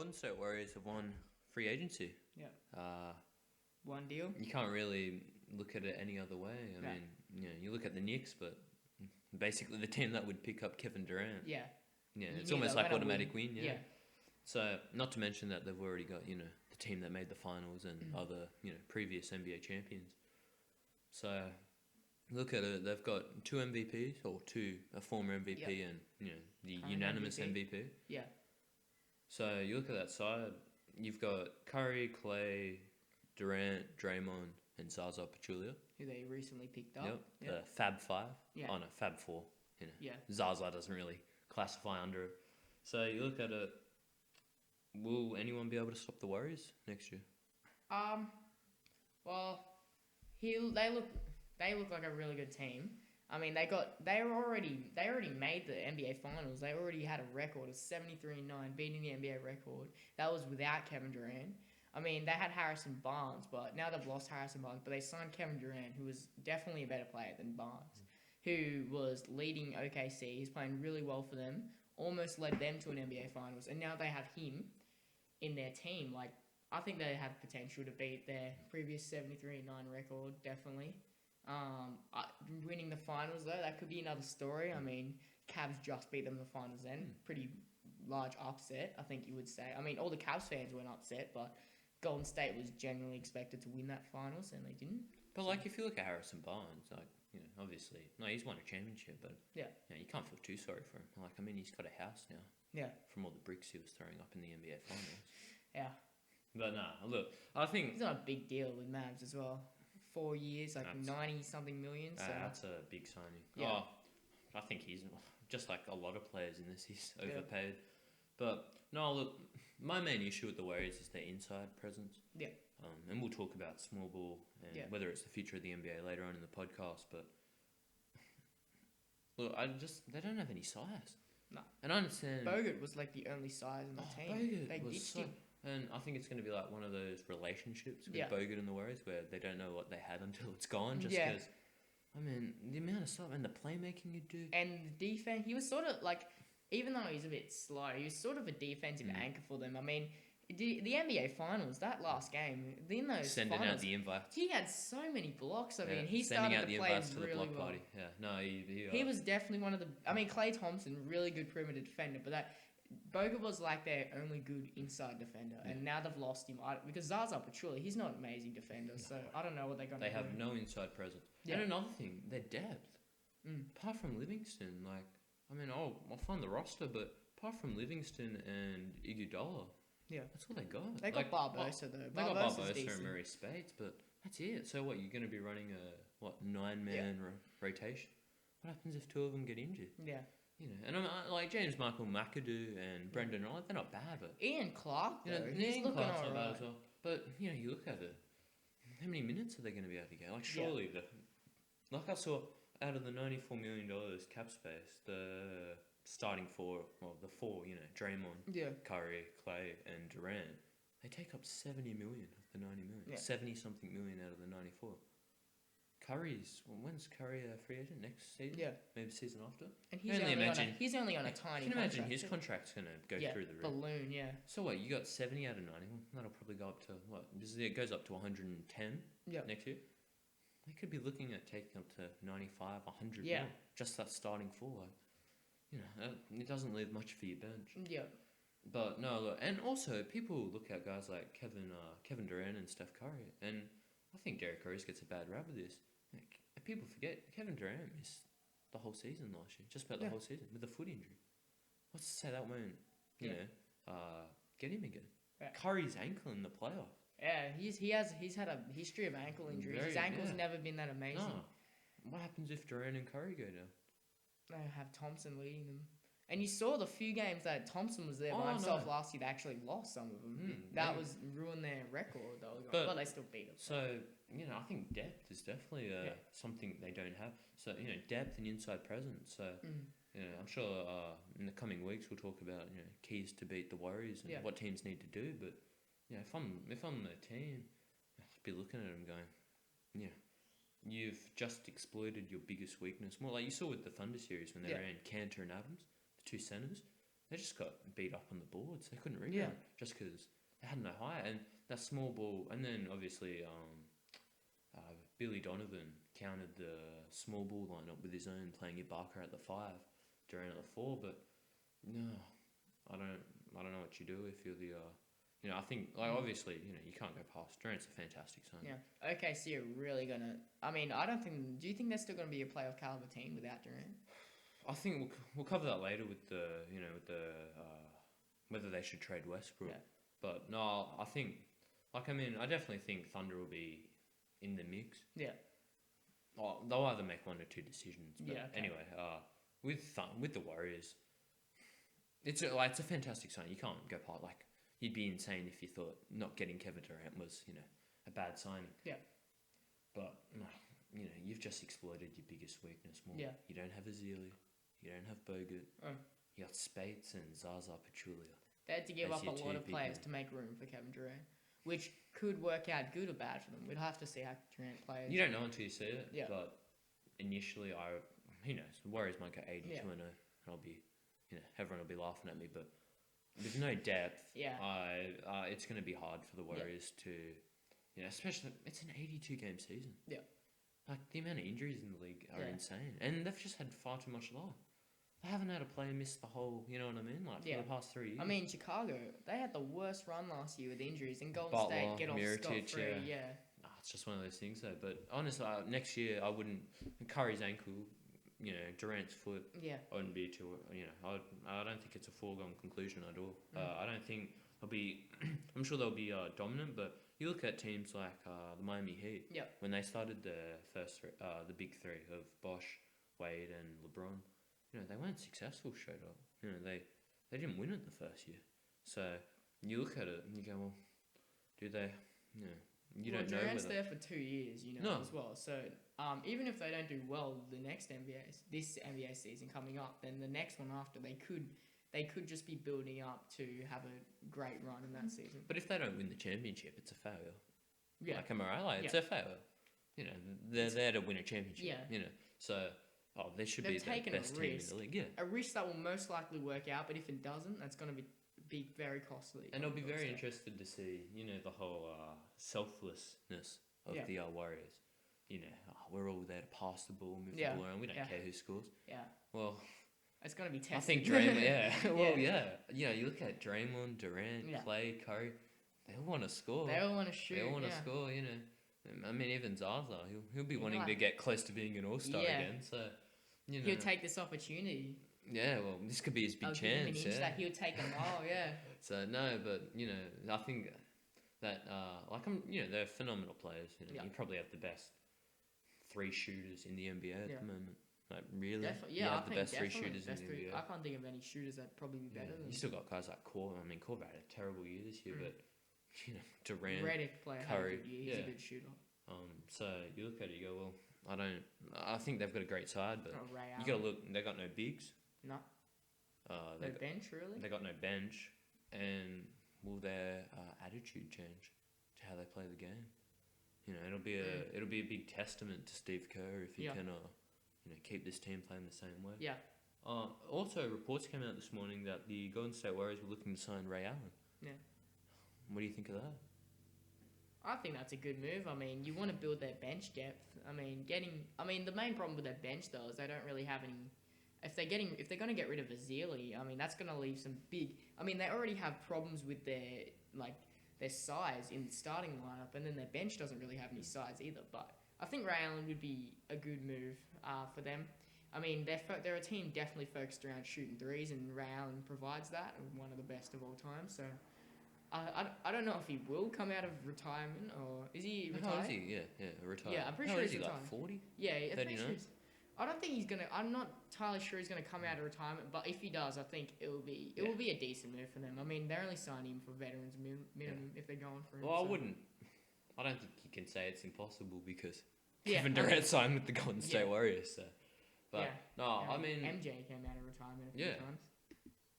Golden State Warriors have won free agency. Yeah. Uh, One deal. you can't really look at it any other way. I No. mean, you look at the Knicks, but basically the team that would pick up Kevin Durant. Yeah. Yeah, You it's knew almost they were like gonna automatic win. Yeah. Yeah. So, not to mention that they've already got, the team that made the finals and Mm. other, previous NBA champions. So, look at it. They've got two MVPs, or a former MVP and, the Current unanimous MVP. MVP. Yeah. So, you look at that side, you've got Curry, Clay, Durant, Draymond, and Zaza Pachulia. Who they recently picked up. Yep. Yeah. The Fab Five. Yeah. Oh, no, Fab Four. Yeah. Zaza doesn't really classify under it. So, you look at it. Will anyone be able to stop the Warriors next year? Well, they look like a really good team. I mean, they already made the NBA Finals. They already had a record of 73-9, beating the NBA record. That was without Kevin Durant. I mean, they had Harrison Barnes, but now they've lost Harrison Barnes. But they signed Kevin Durant, who was definitely a better player than Barnes, who was leading OKC. He's playing really well for them. Almost led them to an NBA Finals, and now they have him in their team. Like, I think they have potential to beat their previous 73-9 record, definitely. Winning the finals, though, that could be another story. I mean, Cavs just beat them in the finals then. Pretty large upset, I think you would say. I mean, all the Cavs fans weren't upset, but Golden State was generally expected to win that finals, and they didn't. But, if you look at Harrison Barnes, obviously, he's won a championship, but yeah, you can't feel too sorry for him. He's got a house now. Yeah. From all the bricks he was throwing up in the NBA Finals. Yeah. But, look, I think... He's on a big deal with Mavs as well. 4 years, 90-something million. So. That's a big signing. Yeah. I think he's, just like a lot of players in this, he's overpaid. But, no, look, my main issue with the Warriors is their inside presence. Yeah. And we'll talk about small ball and whether it's the future of the NBA later on in the podcast, but... Look, they don't have any size. No. And I understand... Bogut was like the only size in the team. Bogut they was ditched him. And I think it's going to be like one of those relationships with Yeah. Bogut and the Warriors where they don't know what they had until it's gone. Just because, the amount of stuff and the playmaking you do. And the defense, he was sort of like, even though he's a bit slow, he was sort of a defensive anchor for them. I mean, the NBA Finals, that last game, in those Sending finals, out the invites. he had so many blocks. I mean, he sending started out to the play invites to the really block well. party. Yeah, no, He was definitely one of the... I mean, Klay Thompson, really good perimeter defender, but Bogut was like their only good inside defender, and now they've lost him. Because Zaza Pachulia, he's not an amazing defender, so I don't know what they're going to do. They have no inside presence. Yeah. And another thing, their depth. Apart from Livingston, I'll find the roster, but apart from Livingston and Iguodala, that's all they got. They got Barbosa, though. They got Barbosa decent. and Murray Spates, but that's it. So what, you're going to be running a 9-man rotation? What happens if two of them get injured? Yeah. And I'm like James Michael McAdoo and Brendan Wright, they're not bad, but Ian Clark, though, he's Ian looking Clark's not bad alright. as well. But you look at it, how many minutes are they going to be able to get? Surely I saw out of the $94 million cap space, the starting four, the four, Draymond, Curry, Clay, and Durant, they take up 70 million of the 90 million. 70-something million out of the 94. When's Curry a free agent? Next season? Yeah. Maybe the season after? And he's only on a tiny Can you imagine contract. his contract's going to go through the roof? Balloon, yeah. So what, you got 70 out of 90? Well, that'll probably go up to, it goes up to 110 next year? They could be looking at taking up to 95, 100 mil. Just that starting four. It doesn't leave much for your bench. Yeah. But no, look, and also people look at guys like Kevin Durant and Steph Curry, and I think Derek Rose gets a bad rap with this. People forget Kevin Durant missed the whole season last year, just about the whole season with a foot injury. What's to say that won't, get him again? Yeah. Curry's ankle in the playoffs. Yeah, he's had a history of ankle injuries. His ankle's never been that amazing. No. What happens if Durant and Curry go down? They have Thompson leading them. And you saw the few games that Thompson was there by himself last year. They actually lost some of them. That was ruined their record, though. But they still beat them. So, I think depth is definitely something they don't have. So, depth and inside presence. So, I'm sure in the coming weeks we'll talk about, keys to beat the Warriors and what teams need to do. But, if I'm the team, I'd be looking at them going, you've just exploited your biggest weakness. More like you saw with the Thunder series when they ran Cantor and Adams, the two centers. they just got beat up on the boards. They couldn't rebound just because they had no height. And that small ball, and then obviously Billy Donovan countered the small ball lineup with his own, playing Ibaka at the 5, Durant at the 4. But no, I don't know what you do if you're the. I think obviously you can't go past Durant's a fantastic sign. Yeah. Okay, so you're really gonna. I mean, I don't think. Do you think they're still gonna be a playoff caliber team without Durant? I think we'll cover that later with the whether they should trade Westbrook. Yeah. But no, I think I definitely think Thunder will be in the mix. Yeah. Oh, they'll either make one or two decisions. But anyway, with the Warriors, it's a fantastic sign. You can't go past you'd be insane if you thought not getting Kevin Durant was a bad signing. Yeah. But you've just exploited your biggest weakness more. Yeah. You don't have Azili. You don't have Bogut. You got Spates and Zaza Pachulia. They had to give up a lot of players to make room for Kevin Durant, which could work out good or bad for them. We'd have to see how Durant plays. You don't know until you see it. Yeah. But initially, who knows? The Warriors might go 82-0, and I'll be, everyone will be laughing at me. But with no depth, it's going to be hard for the Warriors to, especially it's an 82-game season. Yeah. Like, the amount of injuries in the league are insane. And they've just had far too much luck. They haven't had a player miss the whole, you know what I mean? For the past 3 years. I mean, Chicago, they had the worst run last year with injuries, and Golden Butler, State get off Mirotic, scot-free. Yeah. It's just one of those things, though. But honestly, next year, I wouldn't... Curry's ankle, Durant's foot, I wouldn't be too... I don't think it's a foregone conclusion at all. I don't think they'll be... I'm sure they'll be dominant, but you look at teams like the Miami Heat. Yeah. When they started the the big three of Bosh, Wade, and LeBron, they weren't successful straight up. They didn't win it the first year. So you look at it and you go, well, do they? You don't know. Durant's there for 2 years, No. as well. So even if they don't do well this NBA season coming up, then the next one after they could just be building up to have a great run in that season. But if they don't win the championship, it's a failure. Yeah. Am I right? It's a failure. They're there to win a championship. Yeah. So they should be the best team in the league. Yeah. A risk that will most likely work out, but if it doesn't, that's going to be very costly. And I'll be very interested to see, the whole selflessness of the Warriors. We're all there to pass the ball, move the ball around. We don't care who scores. Yeah. Well, it's going to be tested. I think Draymond, you look at Draymond, Durant, Clay, Curry, they all want to score. They all want to shoot. They all want to score, I mean, even Zaza, he'll be wanting to get close to being an all-star again. So, he'll take this opportunity. Yeah, well, this could be his big chance. That he'll take a mile. Yeah. So no, but I think that they're phenomenal players. You probably have the best 3 shooters in the NBA at the moment. Like, really? You have the best 3 shooters in the NBA. I can't think of any shooters that'd probably be better than. You still got guys like Korver. I mean, Korver had a terrible year this year, but Durant, Redick player Curry, he's a good shooter. So you look at it, you go, well, I think they've got a great side, but you got to look. They got no bigs. No. No bench, really. They got no bench, and will their attitude change to how they play the game? It'll be a big testament to Steve Kerr if he can keep this team playing the same way. Yeah. Also, reports came out this morning that the Golden State Warriors were looking to sign Ray Allen. Yeah. What do you think of that? I think that's a good move. I mean, you want to build their bench depth. I mean, the main problem with their bench though is they don't really have any. If they're going to get rid of Azili, I mean, that's going to leave some big. I mean, they already have problems with their size in the starting lineup, and then their bench doesn't really have any size either. But I think Ray Allen would be a good move for them. I mean, they're a team definitely focused around shooting threes, and Ray Allen provides that, and one of the best of all time. So. I don't know if he will come out of retirement, or is he retired? How is he? Yeah, retired. Yeah, I'm pretty sure he's he, retired. Like 40? Yeah, I'm pretty 39? sure I don't think he's gonna. I'm not entirely sure he's gonna come out of retirement, but if he does, I think it will be a decent move for them. I mean, they're only signing him for veterans minimum if they're going for him. Well, I don't think you can say it's impossible because Kevin Durant signed with the Golden State Warriors. So, but I mean, MJ came out of retirement a few times.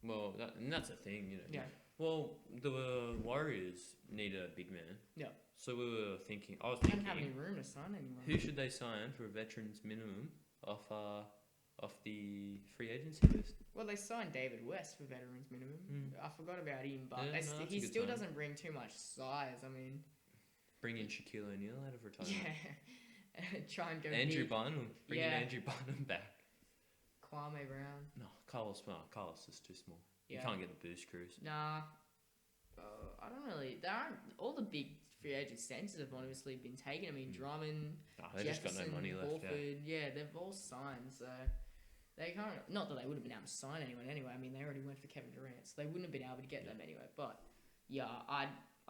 Well, that's the thing, Yeah. Well, the Warriors need a big man. Yeah. So I was thinking, They don't have any room to sign anyone. Who should they sign for a veterans minimum off the free agency list? Well, they signed David West for veterans minimum. I forgot about him, but Yeah, no, that's a he good still sign. doesn't bring too much size. I mean, Bring in Shaquille O'Neal out of retirement. yeah, try and go Andrew big. Bynum. Bring in Yeah. Andrew Bynum back. Kwame Brown. No, Carlos is too small. Yeah. You can't get the boost crews. Nah. I don't really. There aren't all the big free agent centers have obviously been taken. I mean, Drummond, Nah, they just got Jefferson, no money left. Horford. Yeah, they've all signed. So they can't. Not that they would have been able to sign anyone anyway. I mean, they already went for Kevin Durant, so they wouldn't have been able to get them anyway. But yeah, I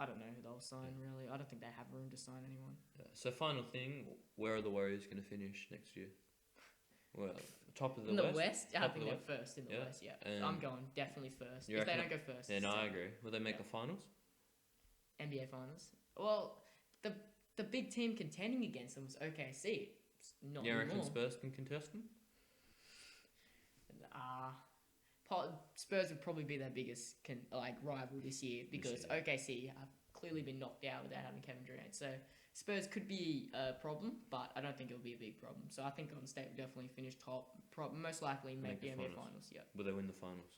don't know who they'll sign really. I don't think they have room to sign anyone. Yeah. So final thing, where are the Warriors going to finish next year? Well, top of the In the West. West, I Top of think the they're first in the Yeah. West. Yeah, And I'm going definitely first. you If they reckon- don't go first, Yeah, no, it's I agree. Will they make Yeah. the finals? NBA Finals. Well, the big team contending against them was OKC. It's not You reckon anymore. Spurs can contest them? Spurs would probably be their biggest rival this year because year. OKC have clearly been knocked out without having Kevin Durant. So Spurs could be a problem, but I don't think it'll be a big problem. So I think Golden State will definitely finish top. Most likely make the NBA Finals. Yeah, Will they win the finals?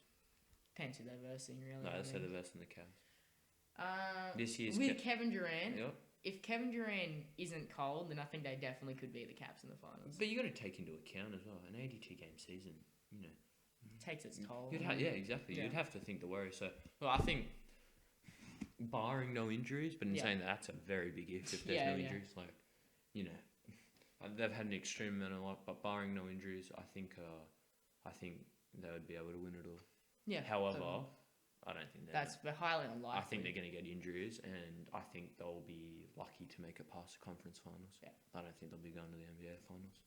depends who they're versing really. No, I they say mean. they're versing the Cavs. This year's with Kevin Durant. Yep. If Kevin Durant isn't cold, then I think they definitely could be the Caps in the finals. But you got to take into account as well an 82-game season. You know, Takes its toll. yeah, exactly. Yeah. You'd have to think the Warriors. So, well, I think, barring no injuries, but in saying that, that's a very big if there's no injuries. Like, you know, they've had an extreme amount of luck, but barring no injuries, I think they would be able to win it all. Yeah. However, I don't think that's highly unlikely. I think they're going to get injuries, and I think they'll be lucky to make it past the conference finals. Yeah. I don't think they'll be going to the NBA finals.